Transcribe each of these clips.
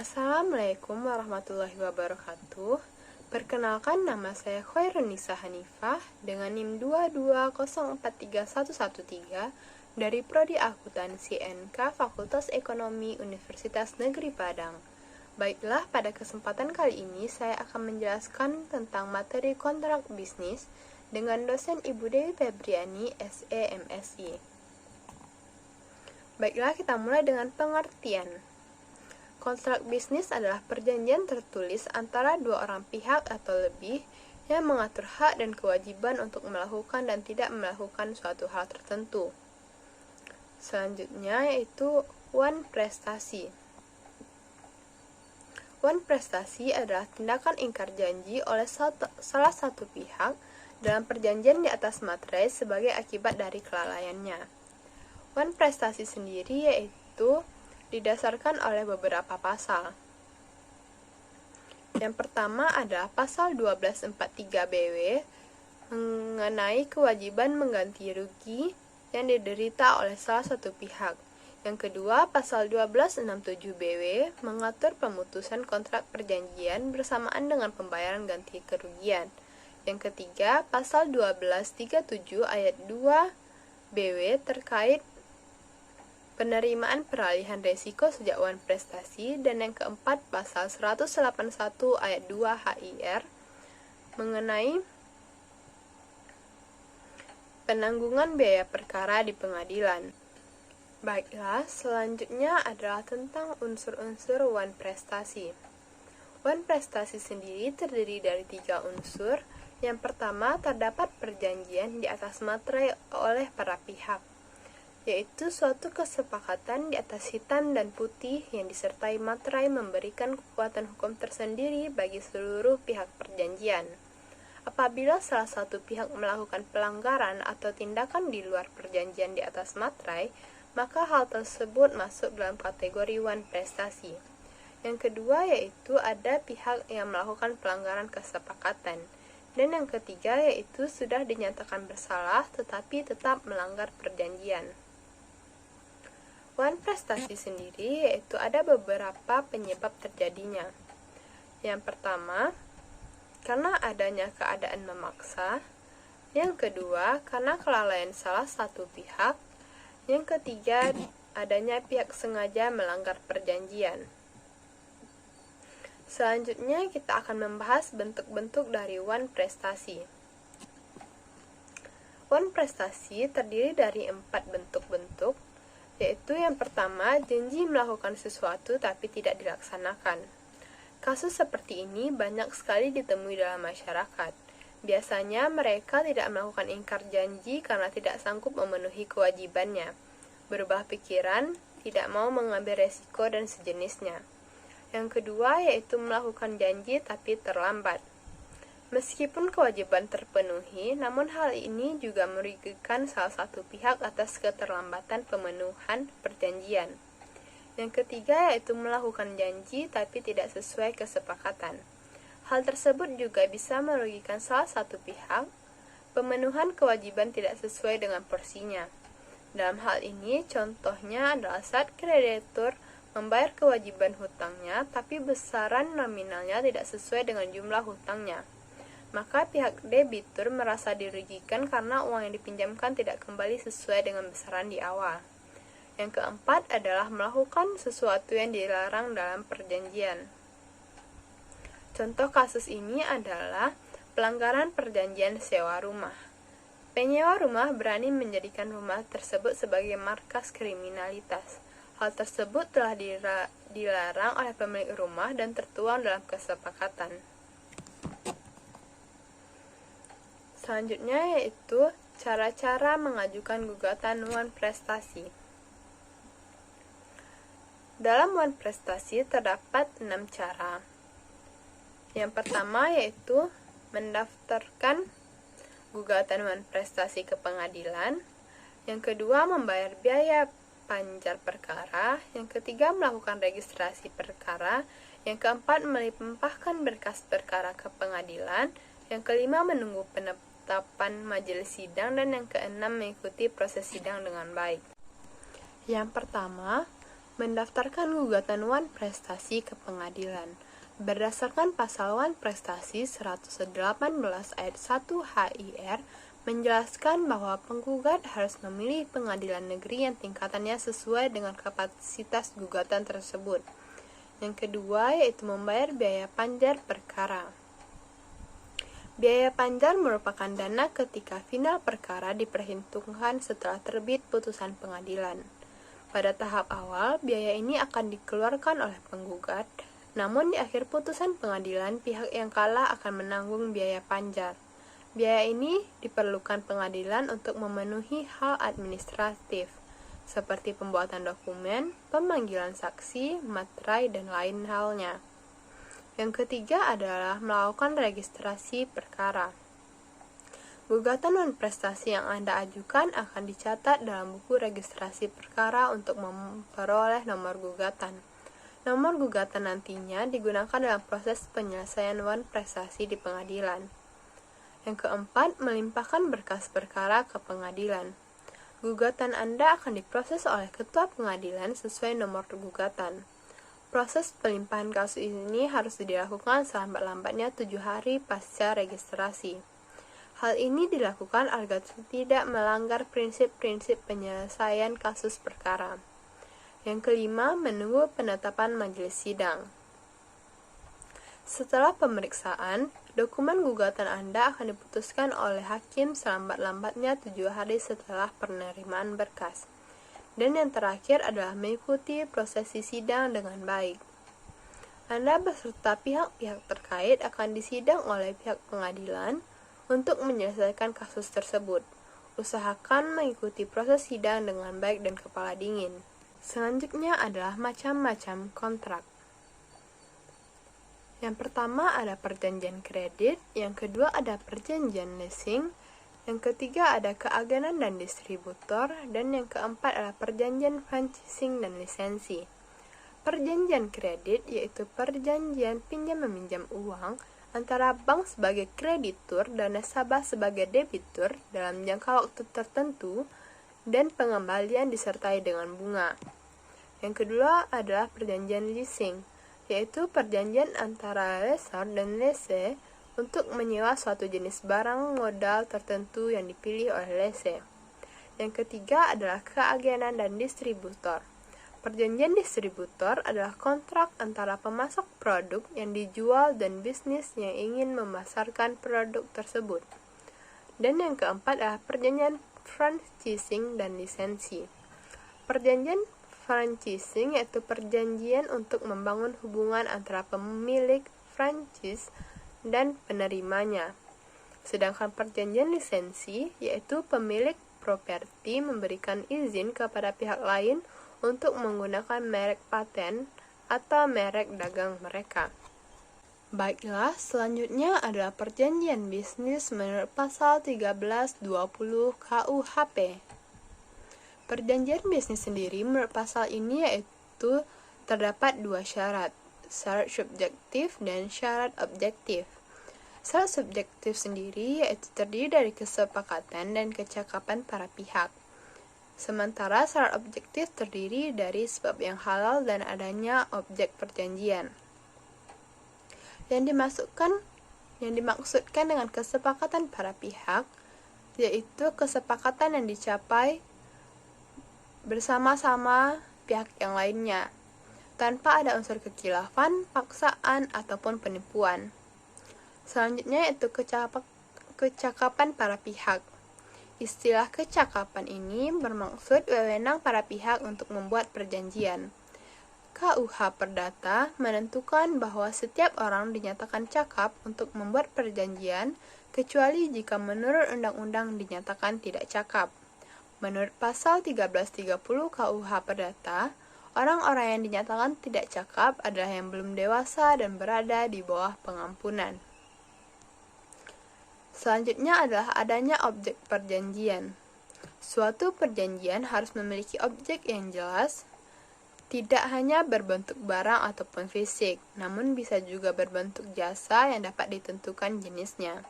Assalamualaikum warahmatullahi wabarakatuh. Perkenalkan, nama saya Khairunisa Hanifah dengan NIM 220431113 dari Prodi Akuntansi NK Fakultas Ekonomi Universitas Negeri Padang. Baiklah, pada kesempatan kali ini saya akan menjelaskan tentang materi kontrak bisnis dengan dosen Ibu Dewi Febriani, SE MSI. Baiklah, kita mulai dengan pengertian. Kontrak bisnis adalah perjanjian tertulis antara dua orang pihak atau lebih yang mengatur hak dan kewajiban untuk melakukan dan tidak melakukan suatu hal tertentu. Selanjutnya yaitu wan prestasi. Wan prestasi adalah tindakan ingkar janji oleh salah satu pihak dalam perjanjian di atas materai sebagai akibat dari kelalaiannya. Wan prestasi sendiri yaitu didasarkan oleh beberapa pasal. Yang pertama adalah pasal 1243 BW mengenai kewajiban mengganti rugi yang diderita oleh salah satu pihak. Yang kedua, pasal 1267 BW mengatur pemutusan kontrak perjanjian bersamaan dengan pembayaran ganti kerugian. Yang ketiga, pasal 1237 ayat 2 BW terkait penerimaan peralihan resiko sejak wan prestasi, dan yang keempat pasal 181 ayat 2 HIR mengenai penanggungan biaya perkara di pengadilan. Baiklah, selanjutnya adalah tentang unsur-unsur wan prestasi. Wan prestasi sendiri terdiri dari 3 unsur. Yang pertama, terdapat perjanjian di atas materai oleh para pihak, yaitu suatu kesepakatan di atas hitam dan putih yang disertai materai memberikan kekuatan hukum tersendiri bagi seluruh pihak perjanjian. Apabila salah satu pihak melakukan pelanggaran atau tindakan di luar perjanjian di atas materai, maka hal tersebut masuk dalam kategori wan prestasi. Yang kedua yaitu ada pihak yang melakukan pelanggaran kesepakatan. Dan yang ketiga yaitu sudah dinyatakan bersalah tetapi tetap melanggar perjanjian. Wan prestasi sendiri yaitu ada beberapa penyebab terjadinya. Yang pertama, karena adanya keadaan memaksa. Yang kedua, karena kelalaian salah satu pihak. Yang ketiga, adanya pihak sengaja melanggar perjanjian. Selanjutnya kita akan membahas bentuk-bentuk dari wan prestasi. Wan prestasi terdiri dari 4 bentuk-bentuk, yaitu yang pertama, janji melakukan sesuatu tapi tidak dilaksanakan. Kasus seperti ini banyak sekali ditemui dalam masyarakat. Biasanya mereka tidak melakukan ingkar janji karena tidak sanggup memenuhi kewajibannya, berubah pikiran, tidak mau mengambil resiko dan sejenisnya. Yang kedua yaitu melakukan janji tapi terlambat. Meskipun kewajiban terpenuhi, namun hal ini juga merugikan salah satu pihak atas keterlambatan pemenuhan perjanjian. Yang ketiga yaitu melakukan janji tapi tidak sesuai kesepakatan. Hal tersebut juga bisa merugikan salah satu pihak, pemenuhan kewajiban tidak sesuai dengan porsinya. Dalam hal ini, contohnya adalah saat kreditur membayar kewajiban hutangnya tapi besaran nominalnya tidak sesuai dengan jumlah hutangnya. Maka pihak debitur merasa dirugikan karena uang yang dipinjamkan tidak kembali sesuai dengan besaran di awal. Yang keempat adalah melakukan sesuatu yang dilarang dalam perjanjian. Contoh kasus ini adalah pelanggaran perjanjian sewa rumah. Penyewa rumah berani menjadikan rumah tersebut sebagai markas kriminalitas. Hal tersebut telah dilarang oleh pemilik rumah dan tertuang dalam kesepakatan. Selanjutnya yaitu cara-cara mengajukan gugatan wan prestasi. Dalam wan prestasi terdapat 6 cara. Yang pertama yaitu mendaftarkan gugatan wan prestasi ke pengadilan. Yang kedua, membayar biaya panjar perkara. Yang ketiga, melakukan registrasi perkara. Yang keempat, melimpahkan berkas perkara ke pengadilan. Yang kelima, menunggu penetapan majelis sidang. Dan yang keenam, mengikuti proses sidang dengan baik. Yang pertama, Mendaftarkan gugatan wan prestasi ke pengadilan. Berdasarkan pasal wan prestasi 118 ayat 1 HIR menjelaskan bahwa penggugat harus memilih pengadilan negeri yang tingkatannya sesuai dengan kapasitas gugatan tersebut. Yang kedua yaitu membayar biaya panjar perkara. Biaya panjar merupakan dana ketika final perkara diperhitungkan setelah terbit putusan pengadilan. Pada tahap awal, biaya ini akan dikeluarkan oleh penggugat, namun di akhir putusan pengadilan, pihak yang kalah akan menanggung biaya panjar. Biaya ini diperlukan pengadilan untuk memenuhi hal administratif, seperti pembuatan dokumen, pemanggilan saksi, materai, dan lain halnya. Yang ketiga adalah melakukan registrasi perkara. Gugatan non prestasi yang Anda ajukan akan dicatat dalam buku registrasi perkara untuk memperoleh nomor gugatan. Nomor gugatan nantinya digunakan dalam proses penyelesaian non prestasi di pengadilan. Yang keempat, melimpahkan berkas perkara ke pengadilan. Gugatan Anda akan diproses oleh ketua pengadilan sesuai nomor gugatan. Proses pelimpahan kasus ini harus dilakukan selambat-lambatnya 7 hari pasca registrasi. Hal ini dilakukan agar tidak melanggar prinsip-prinsip penyelesaian kasus perkara. Yang kelima, menunggu penetapan majelis sidang. Setelah pemeriksaan, dokumen gugatan Anda akan diputuskan oleh hakim selambat-lambatnya 7 hari setelah penerimaan berkas. Dan yang terakhir adalah mengikuti prosesi sidang dengan baik. Anda beserta pihak-pihak terkait akan disidang oleh pihak pengadilan untuk menyelesaikan kasus tersebut. Usahakan mengikuti proses sidang dengan baik dan kepala dingin. Selanjutnya adalah macam-macam kontrak. Yang pertama ada perjanjian kredit, yang kedua ada perjanjian leasing, yang ketiga ada keagenan dan distributor, dan yang keempat adalah perjanjian franchising dan lisensi. Perjanjian kredit yaitu perjanjian pinjam-meminjam uang antara bank sebagai kreditur dan nasabah sebagai debitur dalam jangka waktu tertentu dan pengembalian disertai dengan bunga. Yang kedua adalah perjanjian leasing, yaitu perjanjian antara lessor dan lessee untuk menyewa suatu jenis barang modal tertentu yang dipilih oleh lessee. Yang ketiga adalah keagenan dan distributor. Perjanjian distributor adalah kontrak antara pemasok produk yang dijual dan bisnis yang ingin memasarkan produk tersebut. Dan yang keempat adalah perjanjian franchising dan lisensi. Perjanjian franchising yaitu perjanjian untuk membangun hubungan antara pemilik franchise dan penerimanya. Sedangkan perjanjian lisensi yaitu pemilik properti memberikan izin kepada pihak lain untuk menggunakan merek paten atau merek dagang mereka. Baiklah, selanjutnya adalah perjanjian bisnis menurut pasal 1320 KUHP. Perjanjian bisnis sendiri menurut pasal ini yaitu terdapat 2 syarat, syarat subjektif dan syarat objektif. Syarat subjektif sendiri yaitu terdiri dari kesepakatan dan kecakapan para pihak. Sementara syarat objektif terdiri dari sebab yang halal dan adanya objek perjanjian. Yang dimaksudkan dengan kesepakatan para pihak yaitu kesepakatan yang dicapai bersama-sama pihak yang lainnya tanpa ada unsur kekhilafan, paksaan, ataupun penipuan. Selanjutnya yaitu kecakapan para pihak. Istilah kecakapan ini bermaksud wewenang para pihak untuk membuat perjanjian. KUH Perdata menentukan bahwa setiap orang dinyatakan cakap untuk membuat perjanjian kecuali jika menurut undang-undang dinyatakan tidak cakap. Menurut pasal 1330 KUH Perdata, orang-orang yang dinyatakan tidak cakap adalah yang belum dewasa dan berada di bawah pengampunan. Selanjutnya adalah adanya objek perjanjian. Suatu perjanjian harus memiliki objek yang jelas, tidak hanya berbentuk barang ataupun fisik, namun bisa juga berbentuk jasa yang dapat ditentukan jenisnya.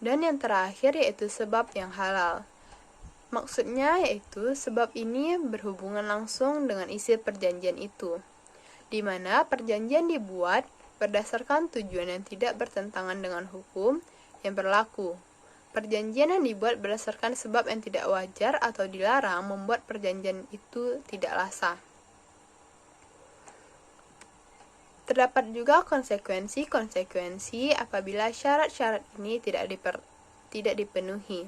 Dan yang terakhir yaitu sebab yang halal. Maksudnya yaitu sebab ini berhubungan langsung dengan isi perjanjian itu, di mana perjanjian dibuat berdasarkan tujuan yang tidak bertentangan dengan hukum yang berlaku. Perjanjian yang dibuat berdasarkan sebab yang tidak wajar atau dilarang membuat perjanjian itu tidak sah. Terdapat juga konsekuensi apabila syarat-syarat ini tidak dipenuhi.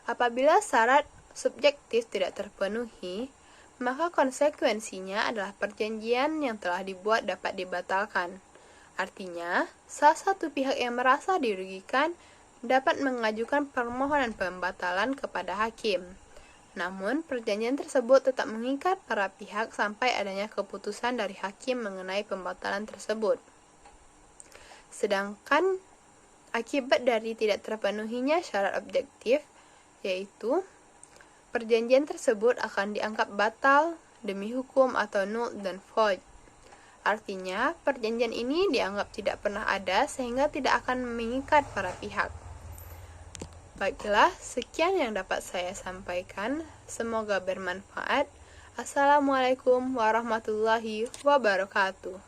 Apabila syarat subjektif tidak terpenuhi, maka konsekuensinya adalah perjanjian yang telah dibuat dapat dibatalkan. Artinya, salah satu pihak yang merasa dirugikan dapat mengajukan permohonan pembatalan kepada hakim. Namun, perjanjian tersebut tetap mengikat para pihak sampai adanya keputusan dari hakim mengenai pembatalan tersebut. Sedangkan akibat dari tidak terpenuhinya syarat objektif, yaitu perjanjian tersebut akan dianggap batal demi hukum atau null dan void. Artinya, perjanjian ini dianggap tidak pernah ada sehingga tidak akan mengikat para pihak. Baiklah, sekian yang dapat saya sampaikan. Semoga bermanfaat. Assalamualaikum warahmatullahi wabarakatuh.